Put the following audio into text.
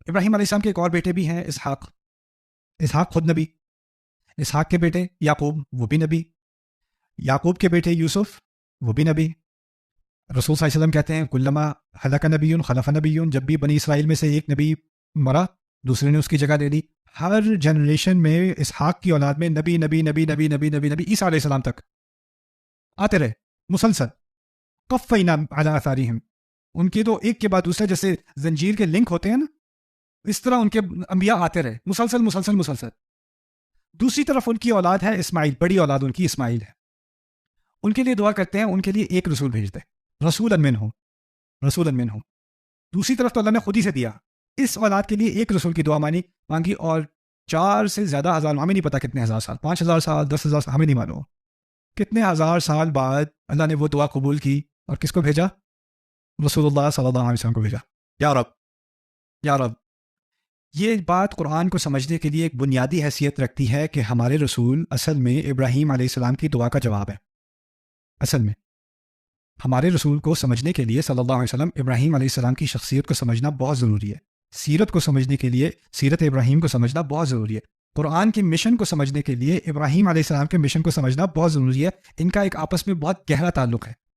ابراہیم علیہ السلام کے ایک اور بیٹے بھی ہیں، اسحاق خود نبی، اسحاق کے بیٹے یعقوب وہ بھی نبی، یعقوب کے بیٹے یوسف وہ بھی نبی۔ رسول صلی اللہ علیہ وسلم کہتے ہیں کلما ہلک نبی خلف نبی، جب بھی بنی اسرائیل میں سے ایک نبی مرا دوسرے نے اس کی جگہ دے دی۔ ہر جنریشن میں اسحاق کی اولاد میں نبی نبی نبی نبی نبی نبی نبی عیسیٰ علیہ السلام تک آتے رہے مسلسل۔ قفینا علی آثارہم، ان کے تو ایک کے بعد دوسرا جیسے زنجیر کے لنک ہوتے ہیں نا، اس طرح ان کے انبیاء آتے رہے مسلسل مسلسل مسلسل۔ دوسری طرف ان کی اولاد ہے اسماعیل، بڑی اولاد ان کی اسماعیل ہے، ان کے لیے دعا کرتے ہیں ان کے لیے ایک رسول بھیج دے، رسولا منہم، رسولا منہم۔ دوسری طرف تو اللہ نے خود ہی سے دیا، اس اولاد کے لیے ایک رسول کی دعا مانگی، اور 4 سے زیادہ ہزار، ہمیں نہیں پتا کتنے ہزار سال، 5000 سال، 10,000 سال، ہمیں نہیں معلوم کتنے ہزار سال بعد اللہ نے وہ دعا قبول کی اور کس کو بھیجا؟ رسول اللہ صلی اللہ علیہ وسلم کو بھیجا۔ یا رب یا رب، یہ بات قرآن کو سمجھنے کے لیے ایک بنیادی حیثیت رکھتی ہے کہ ہمارے رسول اصل میں ابراہیم علیہ السلام کی دعا کا جواب ہے۔ اصل میں ہمارے رسول کو سمجھنے کے لیے صلی اللہ علیہ وسلم ابراہیم علیہ السلام کی شخصیت کو سمجھنا بہت ضروری ہے، سیرت کو سمجھنے کے لیے سیرت ابراہیم کو سمجھنا بہت ضروری ہے، قرآن کے مشن کو سمجھنے کے لیے ابراہیم علیہ السلام کے مشن کو سمجھنا بہت ضروری ہے۔ ان کا ایک آپس میں بہت گہرا تعلق ہے۔